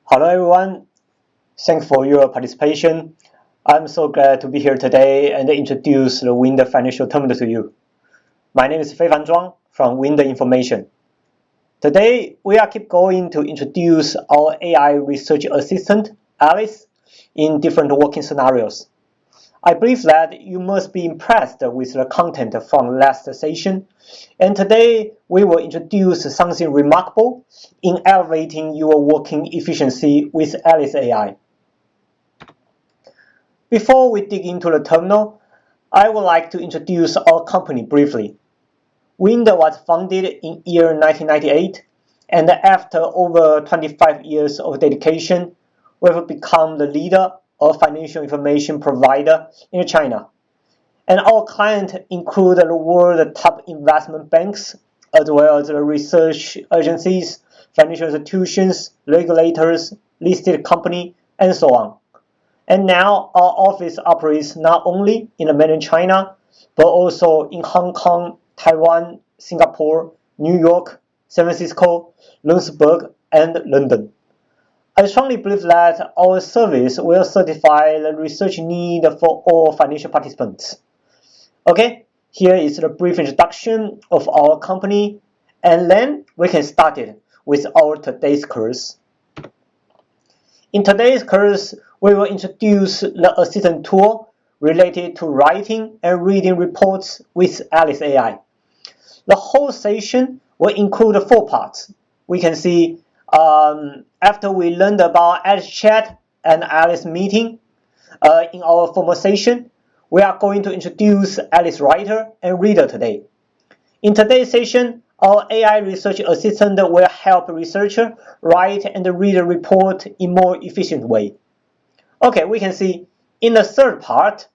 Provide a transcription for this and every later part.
Hello everyone, thanks for your participation. I'm so glad to be here today and introduce the Wind Financial Terminal to you. My name is Feifan Zhuang from Wind Information. Today, we are keep going to introduce our AI research assistant, Alice, in different working scenarios. I believe that you must be impressed with the content from last session, and today we will introduce something remarkable in elevating your working efficiency with Alice AI. Before we dig into the terminal, I would like to introduce our company briefly. Wind was founded in year 1998, and after over 25 years of dedication, we've become the leader of financial information provider in China. And our clients include the world's top investment banks, as well as the research agencies, financial institutions, regulators, listed companies, and so on. And now our office operates not only in mainland China, but also in Hong Kong, Taiwan, Singapore, New York, San Francisco, Luxembourg, and London. I strongly believe that our service will satisfy the research need for all financial participants. Okay, here is the brief introduction of our company, and then we can start it with our today's course. In today's course, we will introduce the assistant tool related to writing and reading reports with Alice AI. The whole session will include 4 parts. We can see after we learned about Alice Chat and Alice Meeting in our formal session, we are going to introduce Alice Writer and Reader today. In today's session, our AI research assistant will help researcher write and read a report in more efficient way. Okay, we can see in the third part,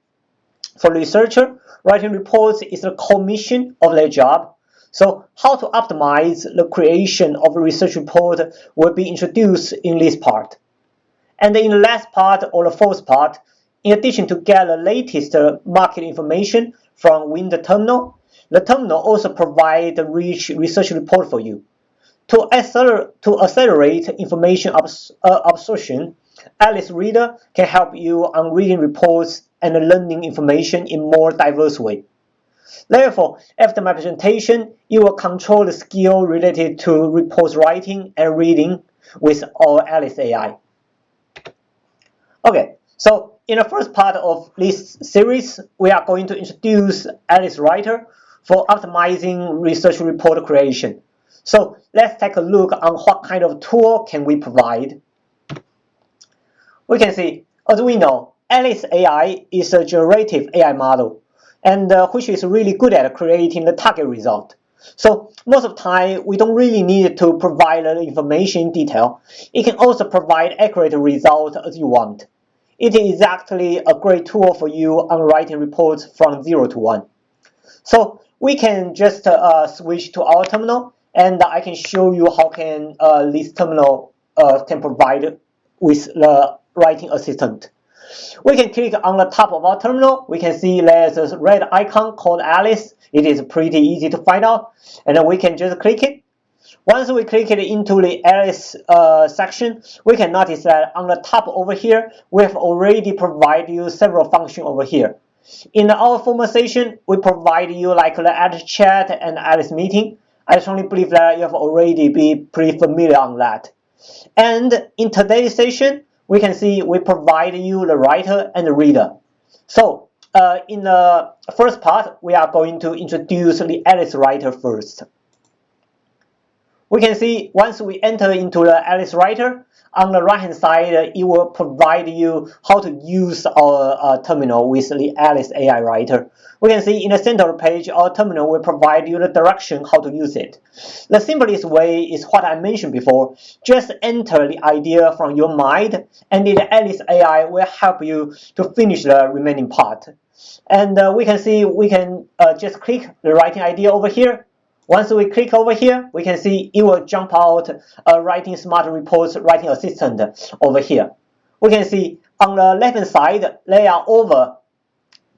for researcher, writing reports is the core mission of their job. So how to optimize the creation of a research report will be introduced in this part. And in the last part, or the fourth part, in addition to get the latest market information from Wind Terminal, the terminal also provides a rich research report for you. To accelerate information absorption, Alice Reader can help you on reading reports and learning information in more diverse way. Therefore, after my presentation, you will control the skill related to report writing and reading with our Alice AI. Okay, so in the first part of this series, we are going to introduce Alice Writer for optimizing research report creation. So let's take a look on what kind of tool can we provide. We can see, as we know, Alice AI is a generative AI model, and which is really good at creating the target result. So most of the time, we don't really need to provide the information in detail. It can also provide accurate result as you want. It is exactly a great tool for you on writing reports from 0 to 1. So we can just switch to our terminal, and I can show you how can this terminal can provide with the writing assistant. We can click on the top of our terminal. We can see there's a red icon called Alice. It is pretty easy to find out, and then we can just click it. Once we click it into the Alice section, we can notice that on the top over here, we have already provided you several functions over here. In our formal session, we provide you like the Alice Chat and Alice Meeting. I strongly believe that you have already been pretty familiar on that. And in today's session, we can see we provide you the writer and the reader. So in the first part, we are going to introduce the Alice Writer first. We can see once we enter into the Alice Writer, on the right hand side, it will provide you how to use our terminal with the Alice AI Writer. We can see in the center of the page, our terminal will provide you the direction how to use it. The simplest way is what I mentioned before. Just enter the idea from your mind, and the Alice AI will help you to finish the remaining part. And we can see we can just click the writing idea over here. Once we click over here, we can see it will jump out a writing smart reports writing assistant over here. We can see on the left hand side, there are over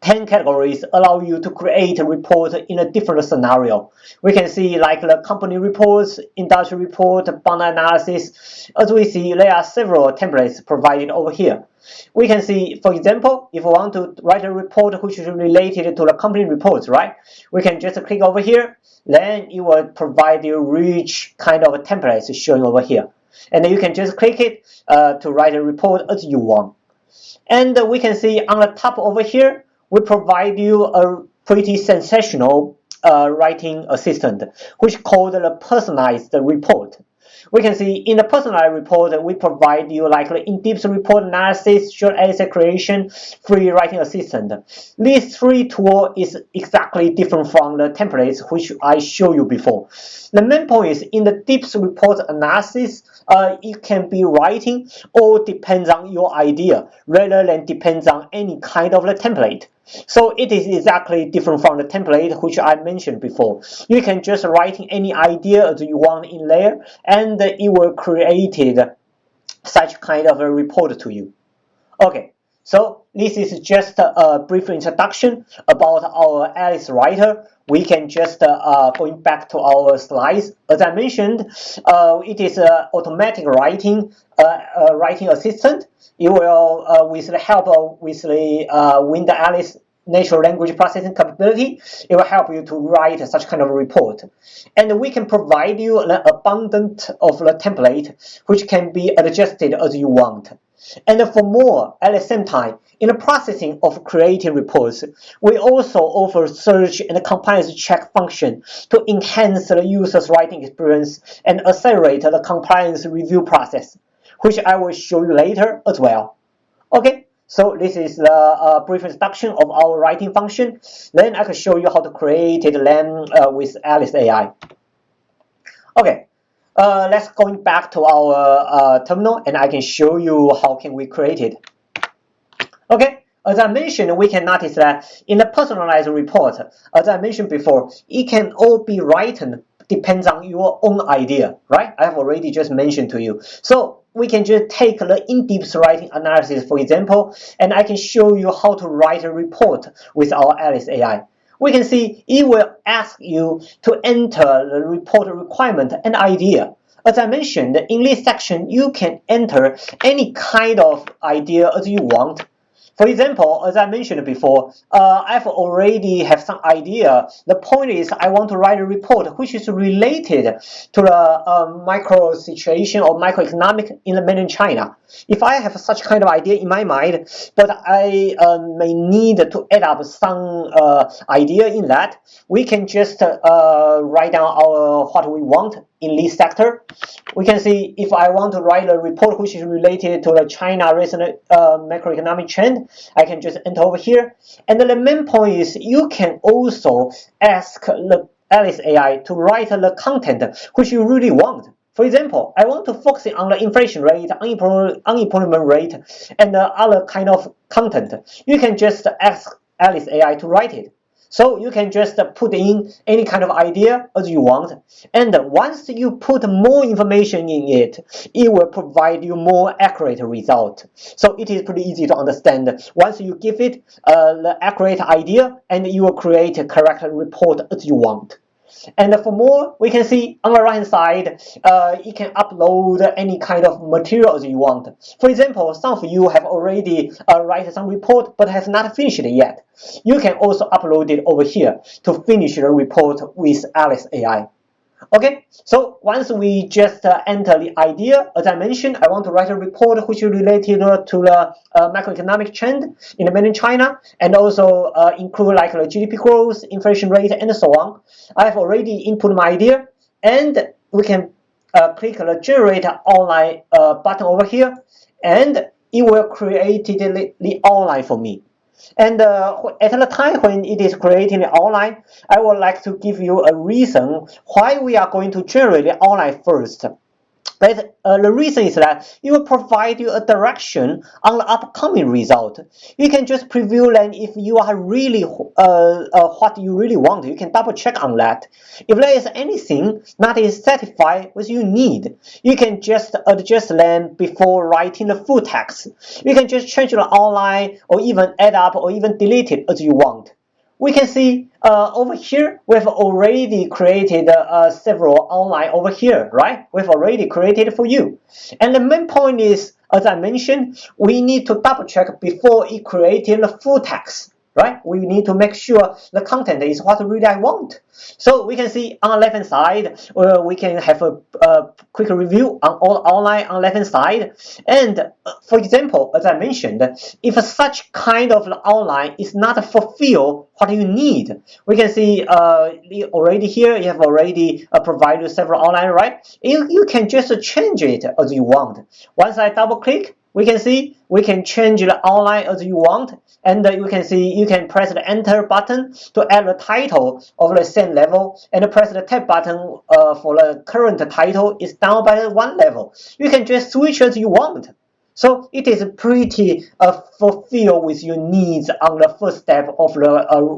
10 categories allow you to create a report in a different scenario. We can see like the company reports, industry report, bond analysis. As we see, there are several templates provided over here. We can see, for example, if we want to write a report which is related to the company reports, right? We can just click over here, then it will provide you rich kind of templates showing over here. And you can just click it to write a report as you want. And we can see on the top over here, we provide you a pretty sensational writing assistant, which is called the personalized report. We can see in the personalized report, we provide you like the in-depth report analysis, short essay creation, free writing assistant. These three tools is exactly different from the templates which I showed you before. The main point is in the deep report analysis, it can be writing or depends on your idea rather than depends on any kind of the template. So it is exactly different from the template which I mentioned before. You can just write any idea that you want in there, and it will create such kind of a report to you. Okay, so this is just a brief introduction about our Alice Writer. We can just going back to our slides. As I mentioned, it is an automatic writing assistant. It will, with the help of the Alice natural language processing capability, it will help you to write such kind of report. And we can provide you an abundance of the template, which can be adjusted as you want. And for more, at the same time, in the processing of creating reports, we also offer search and compliance check function to enhance the user's writing experience and accelerate the compliance review process, which I will show you later as well. Okay, so this is the brief introduction of our writing function. Then I can show you how to create them with Alice AI. Okay. Let's going back to our terminal, and I can show you how can we create it. Okay, as I mentioned, we can notice that in the personalized report, as I mentioned before, it can all be written depends on your own idea, right? I have already just mentioned to you. So we can just take the in-depth writing analysis, for example, and I can show you how to write a report with our Alice AI. We can see it will ask you to enter the report requirement and idea. As I mentioned, in this section, you can enter any kind of idea as you want. For example, as I mentioned before, I've already have some idea. The point is I want to write a report which is related to the micro situation or microeconomic in the mainland China. If I have such kind of idea in my mind, but I may need to add up some idea in that, we can just write down our what we want in this sector. We can see if I want to write a report which is related to the China recent macroeconomic trend, I can just enter over here. And the main point is you can also ask the Alice AI to write the content which you really want. For example, I want to focus on the inflation rate, unemployment rate, and other kind of content. You can just ask Alice AI to write it. So you can just put in any kind of idea as you want. And once you put more information in it, it will provide you more accurate result. So it is pretty easy to understand. Once you give it the accurate idea, and you will create a correct report as you want. And for more, we can see on the right hand side, you can upload any kind of materials you want. For example, some of you have already write some report but have not finished it yet. You can also upload it over here to finish the report with Alice AI. Okay, so once we just enter the idea, as I mentioned, I want to write a report which is related to the macroeconomic trend in the mainland China, and also include like the GDP growth, inflation rate, and so on. I have already input my idea, and we can click the generate outline button over here, and it will create the outline for me. And at the time when it is creating the outline, I would like to give you a reason why we are going to generate the outline first. But the reason is that it will provide you a direction on the upcoming result. You can just preview them if you are really what you really want. You can double check on that. If there is anything not is satisfied with your need, you can just adjust them before writing the full text. You can just change the outline or even add up or even delete it as you want. We can see over here we've already created several outline over here, right? We've already created for you. And the main point is, as I mentioned, we need to double check before it creating the full text, right? We need to make sure the content is what really I want. So we can see on the left hand side, we can have a quick review on all the outline on the left hand side. And for example, as I mentioned, if such kind of outline is not fulfill what you need, we can see already here you have already provided several outline, right? You can just change it as you want. Once I double click, we can see we can change the outline as you want, and you can see you can press the enter button to add the title of the same level, and press the tab button for the current title is down by 1 level. You can just switch as you want. So it is pretty fulfill with your needs on the first step of the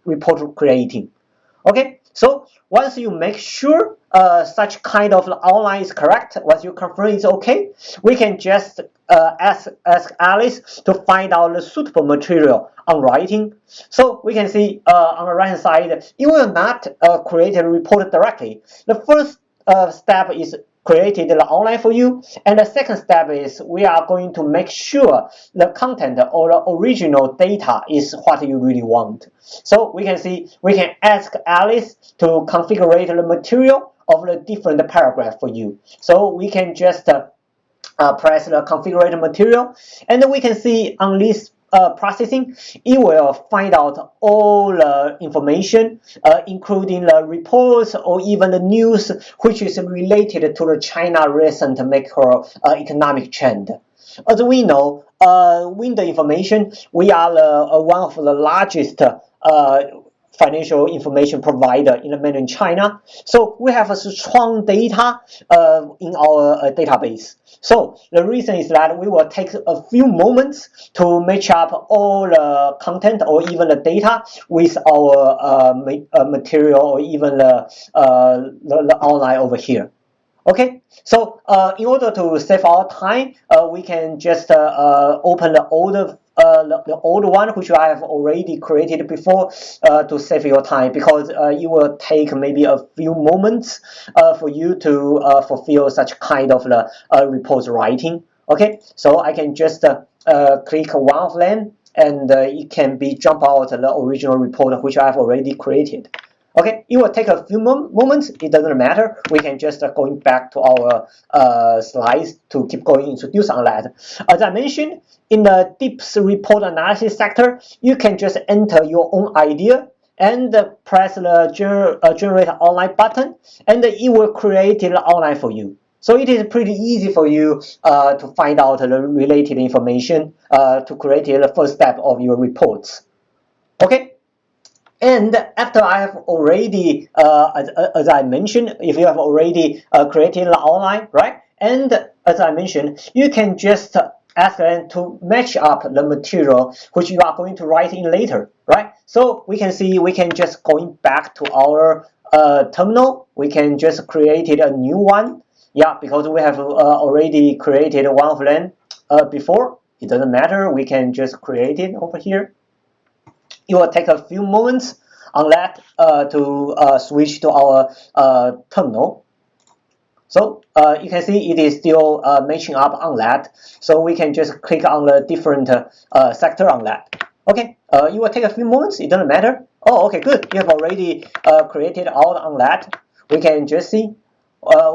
report creating. Okay, so once you make sure such kind of outline is correct, once you confirm it's okay, we can just ask Alice to find out the suitable material on writing. So we can see on the right hand side, it will not create a report directly. The first step is created the outline for you, and the second step is we are going to make sure the content or the original data is what you really want. So we can see we can ask Alice to configure the material of the different paragraph for you. So we can just press the configure material, and we can see on this processing, it will find out all the information, including the reports or even the news which is related to the China recent macroeconomic trend. As we know, with the information, we are one of the largest financial information provider in the mainland China. So we have a strong data in our database. So the reason is that we will take a few moments to match up all the content or even the data with our material or even the outline over here. Okay, so in order to save our time, we can just open the old one which I have already created before to save your time, because it will take maybe a few moments for you to fulfill such kind of the report writing. Okay, so I can just click one of them, and it can be jump out the original report which I have already created. Okay, it will take a few moments. It doesn't matter. We can just going back to our slides to keep going introduce on that. As I mentioned, in the deep report analysis sector, you can just enter your own idea and press the generate outline button, and it will create the outline for you. So it is pretty easy for you to find out the related information to create the first step of your reports. Okay. And after I have already, as I mentioned, if you have already created the outline, right? And as I mentioned, you can just ask them to match up the material which you are going to write in later, right? So we can see we can just going back to our terminal. We can just create a new one. Yeah, because we have already created one of them before. It doesn't matter. We can just create it over here. It will take a few moments on that to switch to our terminal. So you can see it is still matching up on that. So we can just click on the different sector on that. Okay, it will take a few moments. It doesn't matter. Oh, okay, good. You have already created all on that. We can just see.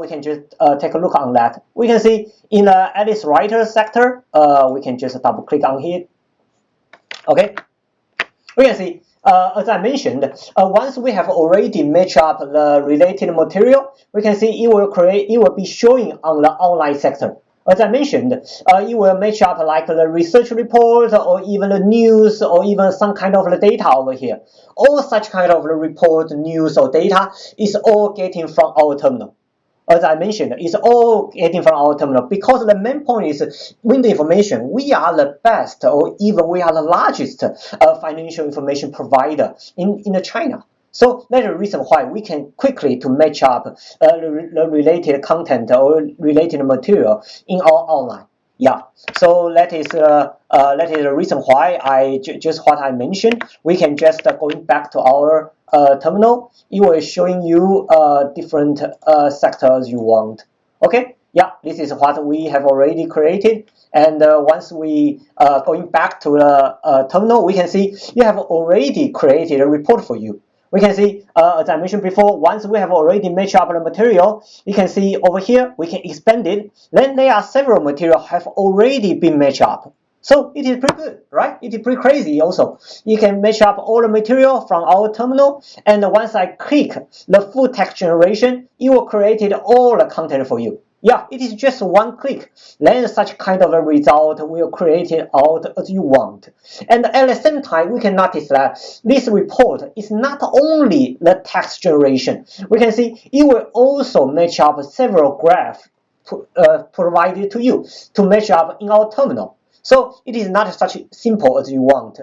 We can just take a look on that. We can see in the Alice Writer sector, we can just double click on here. Okay. We can see, as I mentioned, once we have already matched up the related material, we can see it will be showing on the outline sector. As I mentioned, it will match up like the research report or even the news or even some kind of the data over here. All such kind of the report, news or data is all getting from our terminal. as I mentioned, is all getting from our terminal, because the main point is window information. We are the best, or even we are the largest financial information provider in China. So that's the reason why we can quickly to match up the related content or related material in our online. Yeah, so that is the reason why just what I mentioned. We can just going back to our terminal. It will showing you different sectors you want. Okay, yeah, this is what we have already created. And once we going back to the terminal, we can see you have already created a report for you. We can see, as I mentioned before, once we have already matched up the material, you can see over here, we can expand it. Then there are several materials have already been matched up. So it is pretty good, right? It is pretty crazy also. You can match up all the material from our terminal, and once I click the full text generation, it will create all the content for you. Yeah, it is just one click. Then such kind of a result will create it out as you want. And at the same time, we can notice that this report is not only the text generation. We can see it will also match up several graphs provided to you to match up in our terminal. So it is not such simple as you want.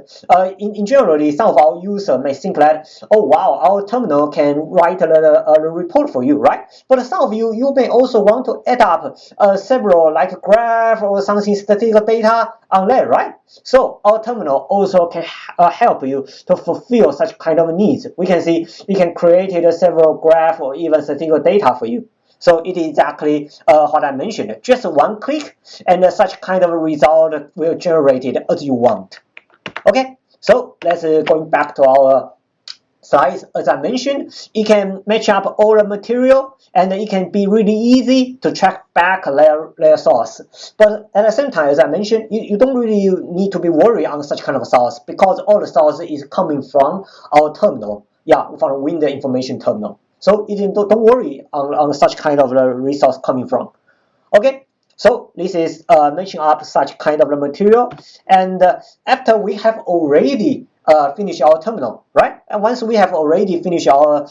In generally, some of our users may think that, oh wow, our terminal can write a report for you, right? But some of you may also want to add up several like a graph or something statistical data on that, right? So our terminal also can help you to fulfill such kind of needs. We can see we can create several graph or even statistical data for you. So it is exactly what I mentioned. Just one click, and such kind of a result will generate it as you want. Okay, so let's going back to our slides. As I mentioned, it can match up all the material, and it can be really easy to track back their source. But at the same time, as I mentioned, you don't really need to be worried on such kind of source, because all the source is coming from our terminal. Yeah, from window information terminal. So don't worry on such kind of resource coming from. Okay, so this is matching up such kind of material. And after we have already finished our terminal, right? And once we have already finished our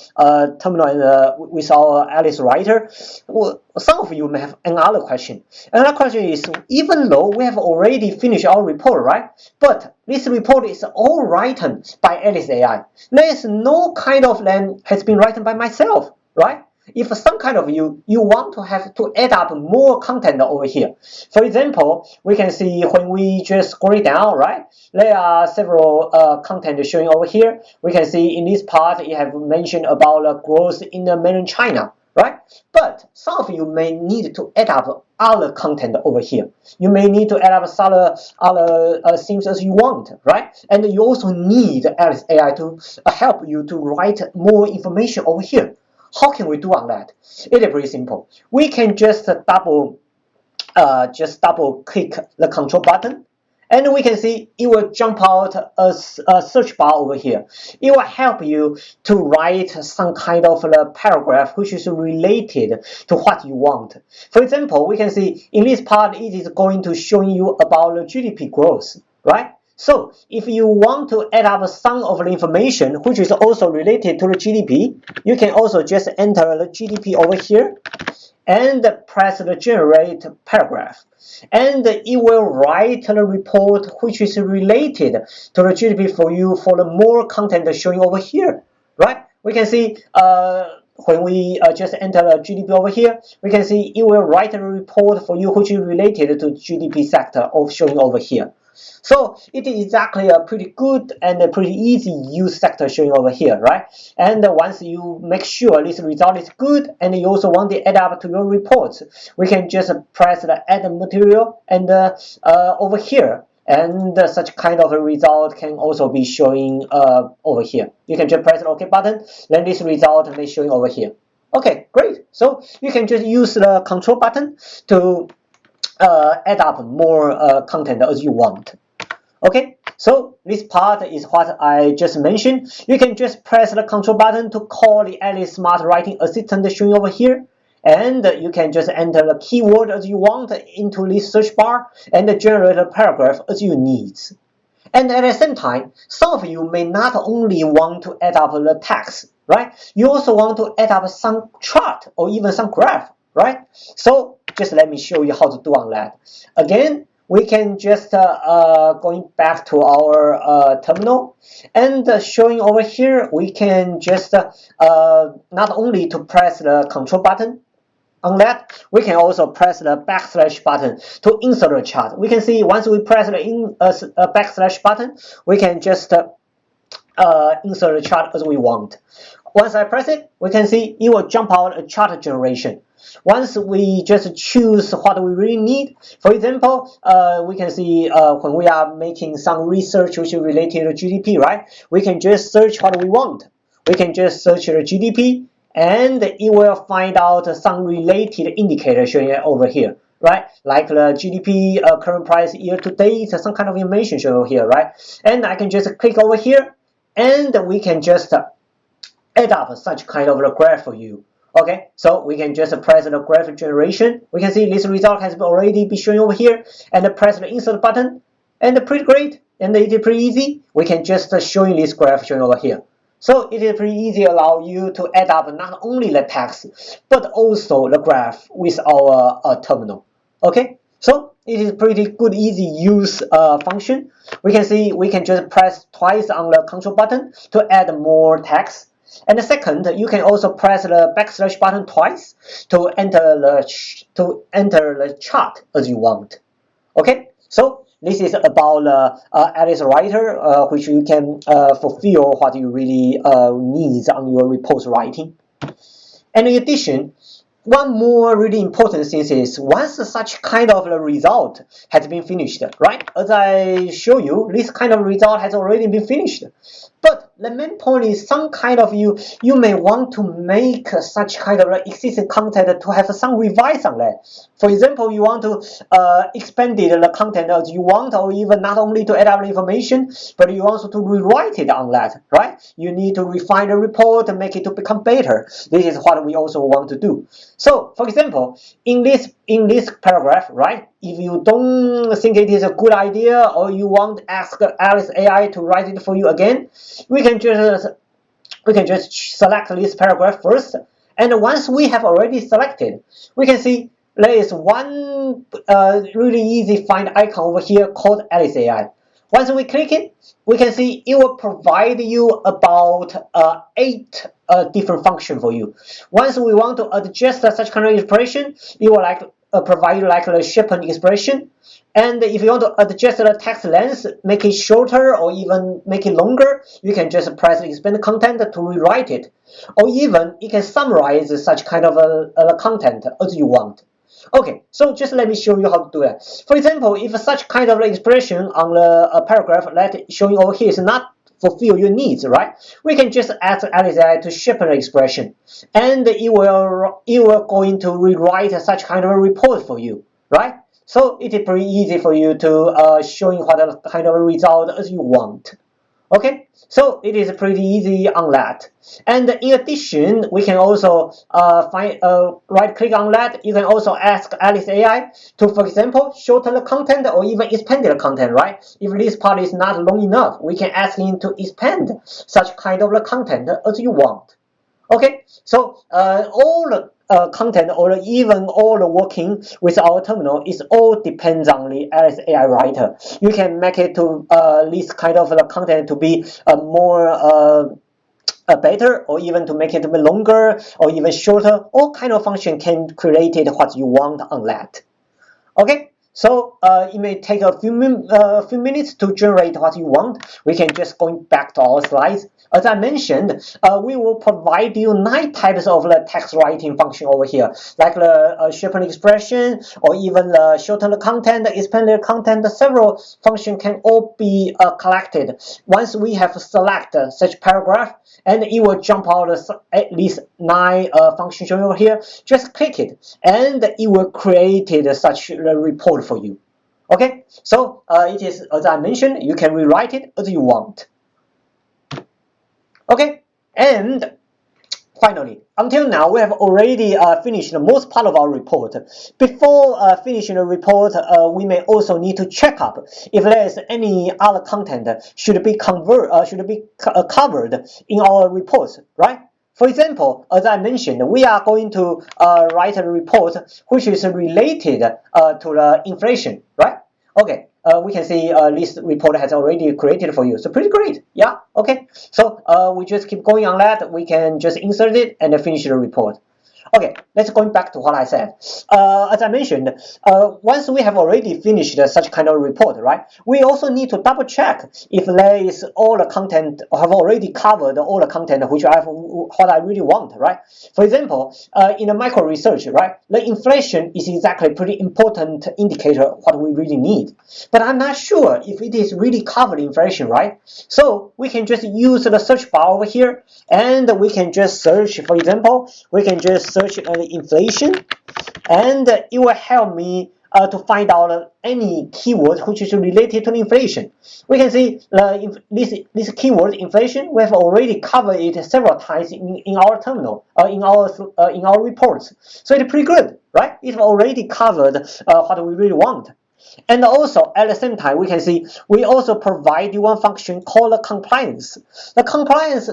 terminal with our Alice writer, well, some of you may have another question. Another question is, even though we have already finished our report, right? But this report is all written by Alice AI. There is no kind of land has been written by myself, right? If some kind of you want to have to add up more content over here. For example, we can see when we just scroll down, right? There are several content showing over here. We can see in this part, it have mentioned about the growth in the mainland China, right? But some of you may need to add up other content over here. You may need to add up some other things as you want, right? And you also need Alice AI to help you to write more information over here. How can we do on that? It is pretty simple. We can just double click the control button, and we can see it will jump out a search bar over here. It will help you to write some kind of a paragraph which is related to what you want. For example, we can see in this part it is going to show you about the GDP growth, right? So if you want to add up some of the information which is also related to the GDP, you can also just enter the GDP over here and press the generate paragraph. And it will write the report which is related to the GDP for you for the more content showing over here, right? We can see when we just enter the GDP over here, we can see it will write a report for you which is related to GDP sector of showing over here. So it is exactly a pretty good and a pretty easy use sector showing over here, right? And once you make sure this result is good and you also want to add up to your reports, we can just press the add material and over here. And such kind of a result can also be showing over here. You can just press the OK button, then this result may showing over here. Okay, great. So you can just use the control button to add up more content as you want. Okay, so this part is what I just mentioned. You can just press the control button to call the Alice Smart Writing Assistant showing over here. And you can just enter the keyword as you want into this search bar and generate a paragraph as you need. And at the same time, some of you may not only want to add up the text, right? You also want to add up some chart or even some graph. right? So just let me show you how to do on that. Again, we can just going back to our terminal, and showing over here, we can just not only to press the control button. On that, we can also press the backslash button to insert a chart. We can see once we press the backslash button, we can just insert a chart as we want. Once I press it, we can see it will jump out a chart generation. Once we just choose what we really need, for example, we can see when we are making some research which is related to GDP, right? We can just search what we want. We can just search the GDP, and it will find out some related indicator showing over here, right? Like the GDP current price year to date, some kind of information shown over here, right? And I can just click over here, and we can just add up such kind of a graph for you. Okay, so we can just press the graph generation. We can see this result has already been shown over here, and press the insert button, and pretty great, and it is pretty easy. We can just show you this graph shown over here. So it is pretty easy, allow you to add up not only the text, but also the graph with our terminal. Okay, so it is pretty good, easy use function. We can see we can just press twice on the control button to add more text. And the second, you can also press the backslash button twice to enter the chart as you want. Okay, so this is about Alice writer, which you can fulfill what you really need on your report writing. And in addition, one more really important thing is once such kind of result has been finished, right? As I show you, this kind of result has already been finished. But the main point is some kind of you may want to make such kind of existing content to have some revise on that. For example, you want to expand the content as you want, or even not only to add up information, but you also to rewrite it on that, right? You need to refine the report and make it to become better. This is what we also want to do. So, for example, in this paragraph, right? If you don't think it is a good idea, or you want to ask Alice AI to write it for you again, we can just select this paragraph first. And once we have already selected, we can see there is one really easy find icon over here called Alice AI. Once we click it, we can see it will provide you about 8 different functions for you. Once we want to adjust such kind of expression, it will provide you like the shapen expression. And if you want to adjust the text length, make it shorter or even make it longer, you can just press expand content to rewrite it. Or even you can summarize such kind of a content as you want. Okay, so just let me show you how to do that. For example, if such kind of expression on the paragraph that showing over here is not fulfill your needs, right? We can just ask Alice AI to shapen the expression, and it will going to rewrite such kind of a report for you, right? So it is pretty easy for you to showing what kind of a result as you want. Okay, so it is pretty easy on that. And in addition, we can also right click on that. You can also ask Alice AI to, for example, shorten the content or even expand the content, right? If this part is not long enough, we can ask him to expand such kind of the content as you want. Okay, so all the content or even all the working with our terminal is all depends on the Alice AI writer. You can make it to this kind of the content to be more better, or even to make it a bit longer or even shorter. All kind of function can create it what you want on that. Okay. So it may take a few minutes to generate what you want. We can just go back to our slides. As I mentioned, we will provide you 9 types of the text writing function over here, like the shapen expression, or even the shorten the content, expand the content. Several functions can all be collected. Once we have selected such paragraph, and it will jump out at least 9 functions shown over here. Just click it, and it will create such a report for you. Okay, so it is, as I mentioned, you can rewrite it as you want. Okay, and finally, until now, we have already finished the most part of our report. Before finishing the report, we may also need to check up if there is any other content should be covered in our reports, right? For example, as I mentioned, we are going to write a report which is related to the inflation, right? Okay, we can see this report has already created for you. So pretty great, yeah, okay. So we just keep going on that. We can just insert it and finish the report. Okay, let's going back to what I said. As I mentioned, once we have already finished such kind of report, right? We also need to double check if there is all the content have already covered all the content which what I really want, right? For example, in the micro research, right? The inflation is exactly a pretty important indicator of what we really need. But I'm not sure if it is really covered inflation, right? So we can just use the search bar over here, and we can just search. For example, we can just search inflation, and it will help me to find out any keyword which is related to inflation. We can see this keyword inflation. We have already covered it several times in our terminal, in our reports. So it's pretty good, right? It's already covered what we really want. And also, at the same time, we can see we also provide you one function called the compliance. The compliance,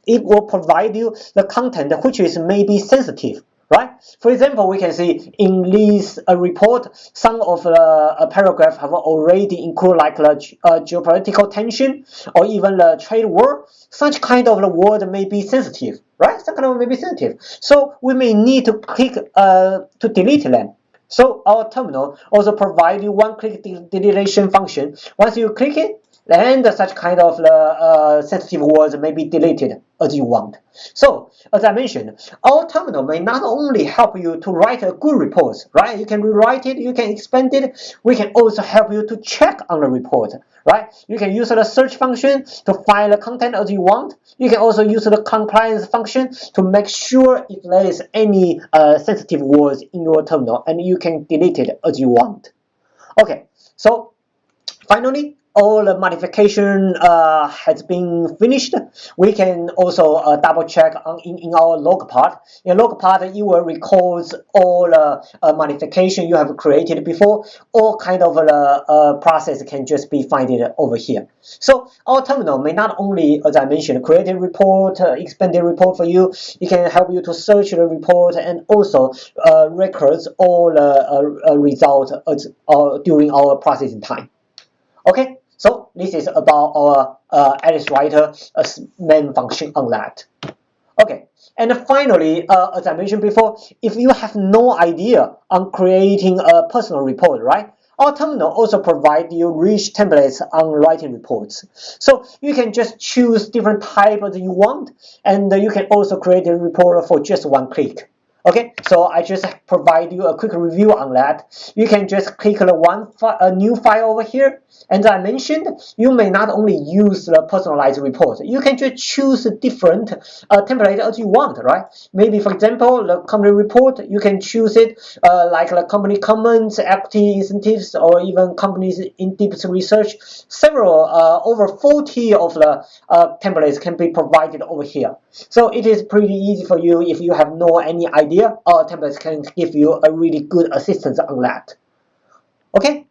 it will provide you the content which is maybe sensitive, right? For example, we can see in this report, some of the paragraphs have already included like the geopolitical tension or even the trade war. Such kind of the word may be sensitive, right? Some kind of may be sensitive. So we may need to click to delete them. So our terminal also provides you one-click deletion function. Once you click it, then such kind of sensitive words may be deleted as you want. So, as I mentioned, our terminal may not only help you to write a good report, right? You can rewrite it, you can expand it. We can also help you to check on the report, right? You can use the search function to find the content as you want. You can also use the compliance function to make sure if there is any sensitive words in your terminal, and you can delete it as you want. Okay, so finally, all the modification has been finished. We can also double check in our log part. In log part, you will record all the modification you have created before. All kind of process can just be finded over here. So our terminal may not only, as I mentioned, create a report, expanded report for you. It can help you to search the report and also records all the results during our processing time. Okay, so this is about our Alice Writer main function on that. Okay, and finally, as I mentioned before, if you have no idea on creating a personal report, right? Our terminal also provides you rich templates on writing reports. So you can just choose different types that you want, and you can also create a report for just one click. Okay, so I just provide you a quick review on that. You can just click a new file over here. And as I mentioned, you may not only use the personalized report. You can just choose a different template as you want, right? Maybe, for example, the company report, you can choose it like the company comments, equity incentives, or even companies in-depth research. Several, over 40 of the templates can be provided over here. So it is pretty easy for you if you have no any idea. Our templates can give you a really good assistance on that. Okay.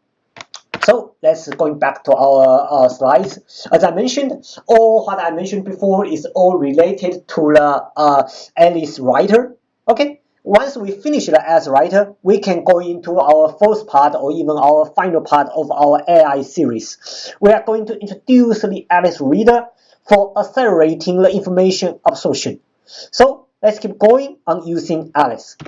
So let's going back to our slides. As I mentioned, all what I mentioned before is all related to the Alice Writer. Okay. Once we finish the Alice Writer, we can go into our fourth part or even our final part of our AI series. We are going to introduce the Alice Reader for accelerating the information absorption. So let's keep going on using Alice.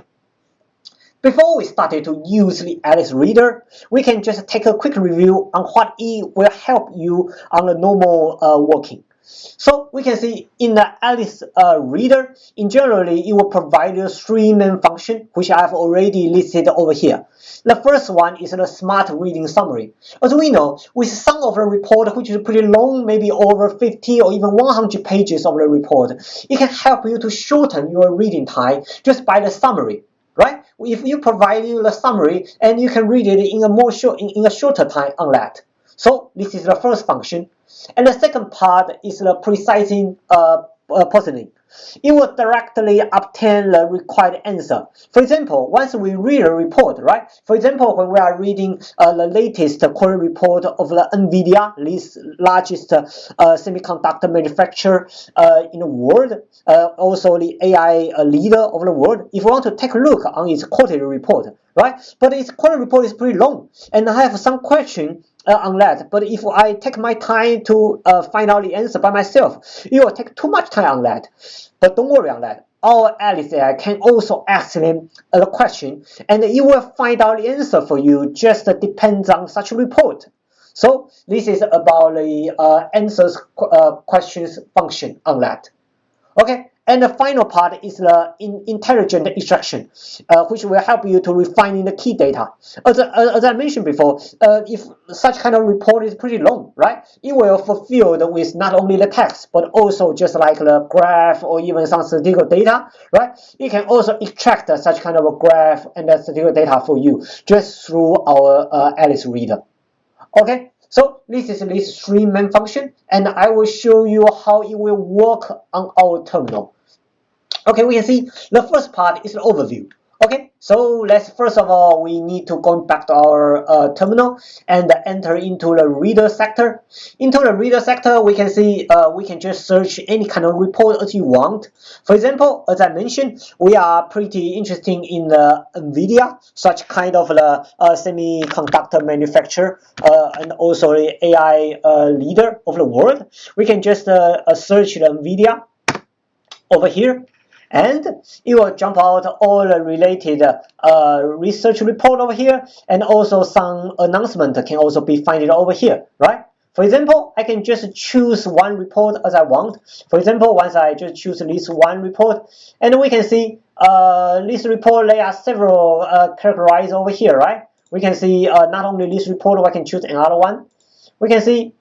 Before we started to use the Alice Reader, we can just take a quick review on what it will help you on the normal working. So we can see in the Alice Reader, in generally, it will provide you three main functions, which I have already listed over here. The first one is the smart reading summary. As we know, with some of the report, which is pretty long, maybe over 50 or even 100 pages of the report, it can help you to shorten your reading time just by the summary. Right? If you provide you the summary, and you can read it in a shorter time on that. So this is the first function. And the second part is the precising positioning. it will directly obtain the required answer. For example, once we read a report, right? For example, when we are reading the latest quarterly report of the NVIDIA, this largest semiconductor manufacturer in the world, also the AI leader of the world, if you want to take a look on its quarterly report, right? But its quarterly report is pretty long, and I have some question on that. But if I take my time to find out the answer by myself, it will take too much time on that. But don't worry on that. Our Alice AI can also ask them the question, and it will find out the answer for you. Just depends on such a report. So this is about the answers questions function on that. Okay. And the final part is the intelligent extraction, which will help you to refine the key data. As I mentioned before, if such kind of report is pretty long, right? It will fulfill with not only the text, but also just like the graph or even some statistical data, right? It can also extract such kind of a graph and the statistical data for you just through our Alice Reader. Okay. So this is these three main functions, and I will show you how it will work on our terminal. Okay, we can see the first part is the overview. Okay, so let's first of all, we need to go back to our terminal and enter into the reader sector. Into the reader sector, we can see we can just search any kind of report that you want. For example, as I mentioned, we are pretty interested in the NVIDIA, such kind of the semiconductor manufacturer and also the AI leader of the world. We can just search the NVIDIA over here, and it will jump out all the related research report over here, and also some announcement can also be found over here, right? For example, I can just choose one report as I want. For example, once I just choose this one report, and we can see this report, there are several characterized over here, right? We can see not only this report, I can choose another one. We can see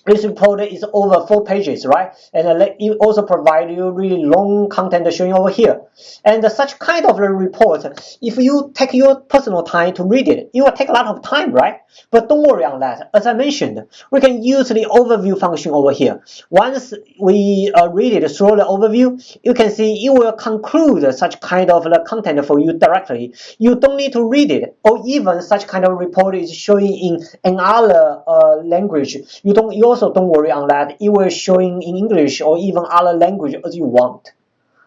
this report is over 4 pages, right? And it also provide you really long content showing over here. And such kind of a report, if you take your personal time to read it, it will take a lot of time, right? But don't worry on that. As I mentioned, we can use the overview function over here. Once we read it through the overview, you can see it will conclude such kind of the content for you directly. You don't need to read it, or even such kind of report is showing in another language. You also don't worry on that. It will showing in English or even other language as you want.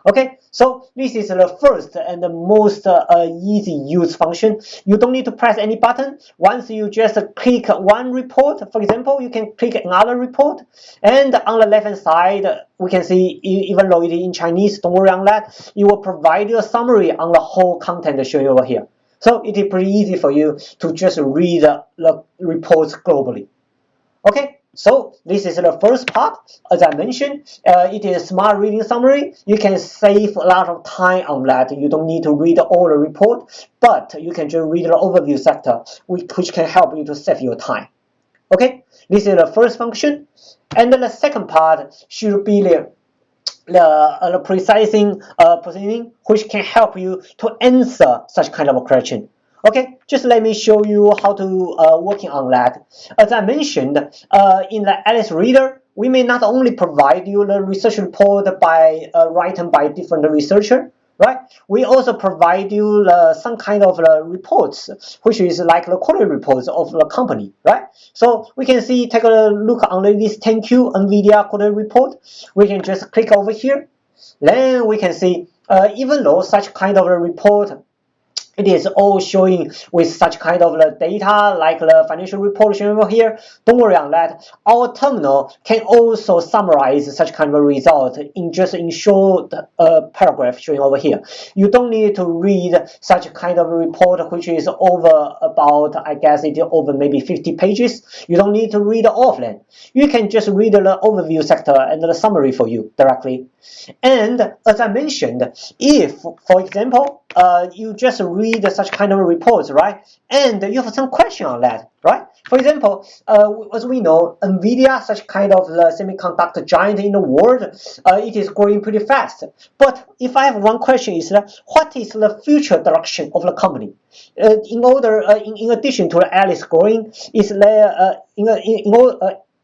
Okay, so this is the first and the most easy use function. You don't need to press any button. Once you just click one report, for example, you can click another report, and on the left hand side, we can see, even though it is in Chinese, don't worry on that. It will provide you a summary on the whole content showing over here. So it is pretty easy for you to just read the reports globally. Okay. So this is the first part. As I mentioned, it is a smart reading summary. You can save a lot of time on that. You don't need to read all the report, but you can just read the overview sector, which can help you to save your time. Okay, this is the first function. And then the second part should be the precising positioning, which can help you to answer such kind of a question. Okay, just let me show you how to working on that. As I mentioned, in the Alice Reader, we may not only provide you the research report by written by different researcher, right? We also provide you some kind of reports, which is like the quarterly reports of the company, right? So we can see, take a look on this 10Q NVIDIA quarterly report. We can just click over here. Then we can see, even though such kind of a report, it is all showing with such kind of the data, like the financial report showing over here. Don't worry on that. Our terminal can also summarize such kind of a result in just in short paragraph showing over here. You don't need to read such kind of a report, which is over about, I guess it is over maybe 50 pages. You don't need to read all of them. You can just read the overview sector and the summary for you directly. And as I mentioned, if, for example, you just read such kind of reports, right? And you have some question on that, right? For example, as we know, NVIDIA, such kind of the semiconductor giant in the world, it is growing pretty fast. But if I have one question is, what is the future direction of the company? In addition to the Alice growing, is there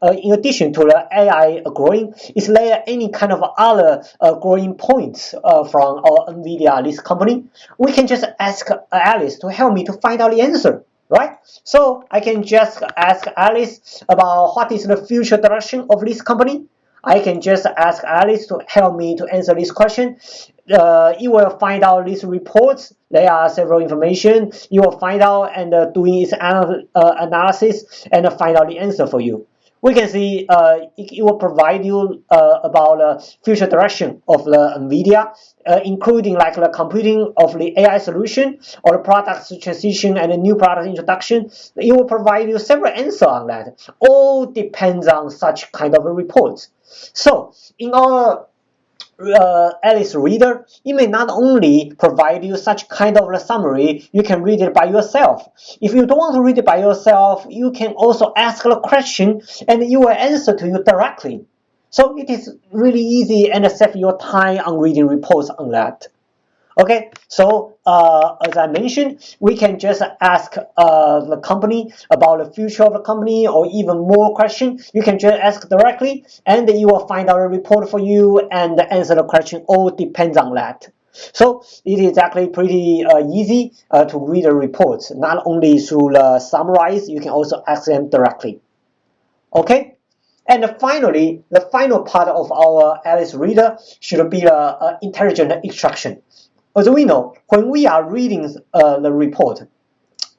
in addition to the AI growing, is there any kind of other growing points from our NVIDIA list company? We can just ask Alice to help me to find out the answer, right? So I can just ask Alice about what is the future direction of this company. I can just ask Alice to help me to answer this question. You will find out these reports. There are several information. You will find out and doing its analysis and find out the answer for you. We can see it will provide you about the future direction of the NVIDIA, including like the computing of the AI solution or the product transition and the new product introduction. It will provide you several answers on that. All depends on such kind of reports. So in our Alice Reader, it may not only provide you such kind of a summary, you can read it by yourself. If you don't want to read it by yourself, you can also ask a question and it will answer to you directly. So it is really easy and save your time on reading reports on that. Okay, so as I mentioned, we can just ask the company about the future of the company or even more questions. You can just ask directly and you will find out a report for you and answer the question. All depends on that. So it is actually pretty easy to read the reports, not only through the summarize, you can also ask them directly. Okay. And finally, the final part of our Alice Reader should be the intelligent extraction. As we know, when we are reading the report,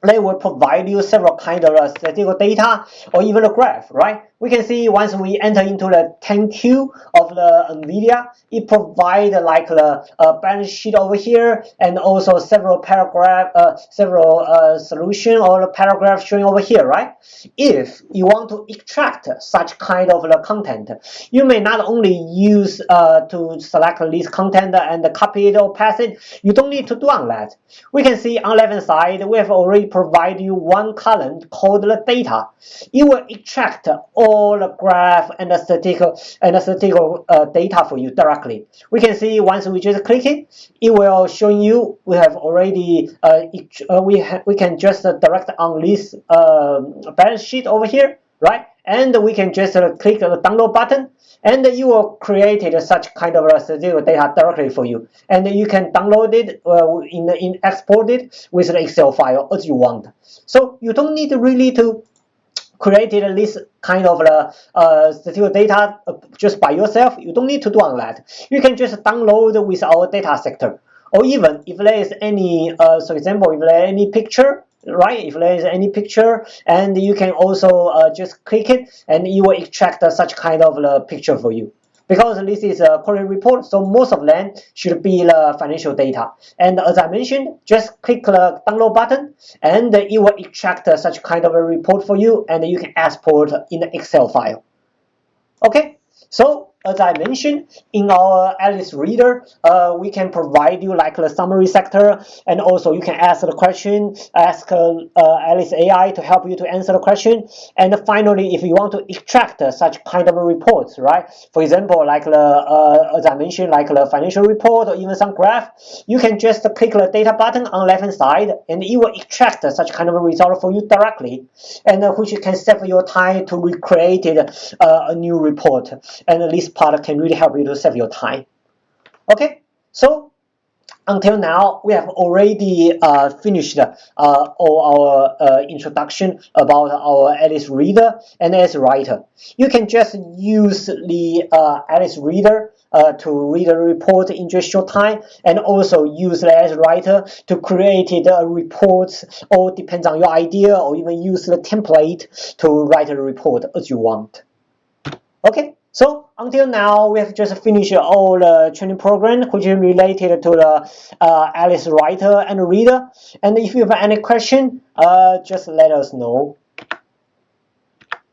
they will provide you several kind of statistical data or even a graph, right? We can see once we enter into the 10Q of the NVIDIA, it provides like the balance sheet over here and also several paragraph, solution or the paragraph showing over here, right? If you want to extract such kind of the content, you may not only use to select this content and copy it or paste it. You don't need to do on that. We can see on the left side, we have already provided you one column called the data. It will extract all the graph and the statistical data for you directly. We can see once we just click it, it will show you we have already we can just direct on this balance sheet over here, right? And we can just click the download button, and you will create such kind of statistical data directly for you, and you can download it export it with the Excel file as you want. So you don't need really to create this kind of statistical data just by yourself. You don't need to do all that. You can just download with our data sector, or even if there is any, for example, if there is any picture, right? If there is any picture, and you can also just click it, and it will extract such kind of picture for you. Because this is a quarterly report, so most of them should be the financial data. And as I mentioned, just click the download button, and it will extract such kind of a report for you, and you can export in the Excel file. Okay, so as I mentioned, in our Alice Reader, we can provide you like the summary sector, and also you can ask the question, ask Alice AI to help you to answer the question. And finally, if you want to extract such kind of reports, right? For example, like as I mentioned, like the financial report or even some graph, you can just click the data button on the left hand side, and it will extract such kind of a result for you directly, and which can save your time to recreate a new report. And this part can really help you to save your time. Okay, so until now we have already finished all our introduction about our Alice Reader and Alice Writer. You can just use the Alice Reader to read a report in just short time, and also use the Alice Writer to create reports, or depends on your idea, or even use the template to write a report as you want. Okay. So until now, we have just finished all the training program which is related to the Alice Writer and Reader. And if you have any question, just let us know.